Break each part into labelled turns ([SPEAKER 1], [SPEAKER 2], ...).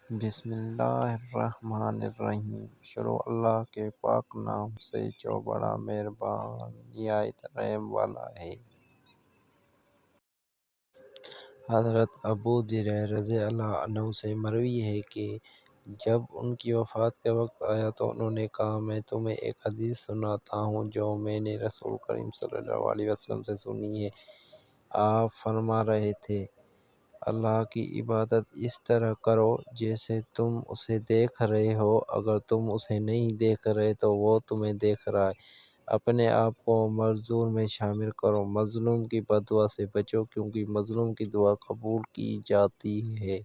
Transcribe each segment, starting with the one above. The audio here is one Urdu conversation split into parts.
[SPEAKER 1] بسم اللہ الرحمن الرحیم۔ شروع اللہ کے پاک نام سے جو بڑا مہربان نہایت رحم والا ہے۔ حضرت ابو درہ رضی اللہ عنہ سے مروی ہے کہ جب ان کی وفات کا وقت آیا تو انہوں نے کہا، میں تمہیں ایک حدیث سناتا ہوں جو میں نے رسول کریم صلی اللہ علیہ وسلم سے سنی ہے۔ آپ فرما رہے تھے، اللہ کی عبادت اس طرح کرو جیسے تم اسے دیکھ رہے ہو، اگر تم اسے نہیں دیکھ رہے تو وہ تمہیں دیکھ رہا ہے۔ اپنے آپ کو معذور میں شامل کرو، مظلوم کی بد دعا سے بچو کیونکہ مظلوم کی دعا قبول کی جاتی ہے۔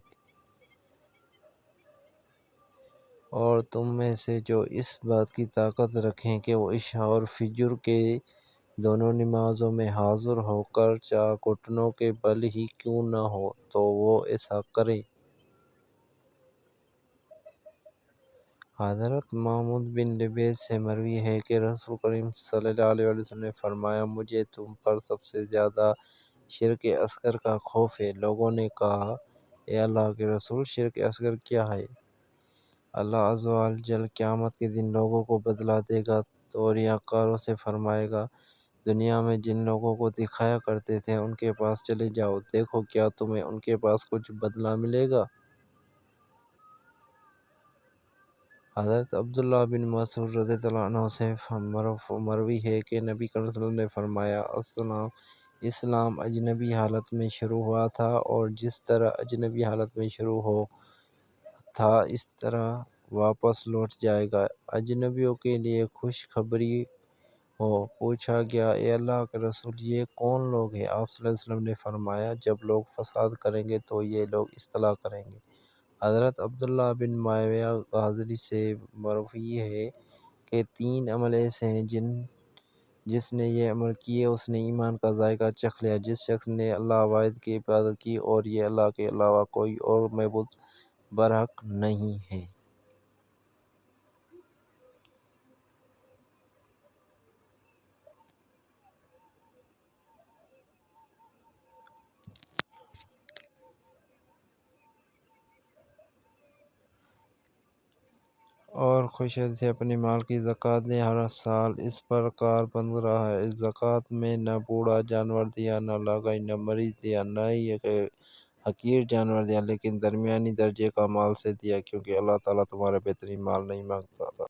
[SPEAKER 1] اور تم میں سے جو اس بات کی طاقت رکھیں کہ وہ عشاء اور فجر کے دونوں نمازوں میں حاضر ہو کر چاہے گھٹنوں کے بل ہی کیوں نہ ہو تو وہ ایسا کریں۔ حضرت محمود بن لبید سے مروی ہے کہ رسول کریم صلی اللہ علیہ وسلم نے فرمایا، مجھے تم پر سب سے زیادہ شرک اصغر کا خوف ہے۔ لوگوں نے کہا، اے اللہ کے رسول، شرک اصغر کیا ہے؟ اللہ عز و جل قیامت کے دن لوگوں کو بدلہ دے گا تو ریاکاروں سے فرمائے گا، دنیا میں جن لوگوں کو دکھایا کرتے تھے ان کے پاس چلے جاؤ، دیکھو کیا تمہیں ان کے پاس کچھ بدلہ ملے گا؟ حضرت عبداللہ بن مسعود رضی اللہ عنہ سے مروی ہے کہ نبی صلی اللہ علیہ وسلم نے فرمایا، اسلام اجنبی حالت میں شروع ہوا تھا اور جس طرح اجنبی حالت میں شروع ہو تھا اس طرح واپس لوٹ جائے گا۔ اجنبیوں کے لیے خوشخبری ہو۔ پوچھا گیا، اے اللہ کے رسول، یہ کون لوگ ہیں؟ آپ صلی اللہ علیہ وسلم نے فرمایا، جب لوگ فساد کریں گے تو یہ لوگ اصلاح کریں گے۔ حضرت عبداللہ بن معاویہ غازی سے مروی ہے کہ 3 عمل ایسے ہیں جس نے یہ عمل کیے اس نے ایمان کا ذائقہ چکھ لیا۔ جس شخص نے اللہ واحد کی عبادت کی اور یہ اللہ کے علاوہ کوئی اور معبود برحق نہیں ہے۔ اور خوشحال سے اپنے مال کی زکوٰۃ دے، ہر سال اس پر کاربند رہا ہے۔ اس زکوٰۃ میں نہ بوڑھا جانور دیا، نہ لنگڑا، نہ مریض دیا، نہ ہی حقیر جانور دیا، لیکن درمیانی درجے کا مال سے دیا، کیونکہ اللہ تعالیٰ تمہارا بہترین مال نہیں مانگتا۔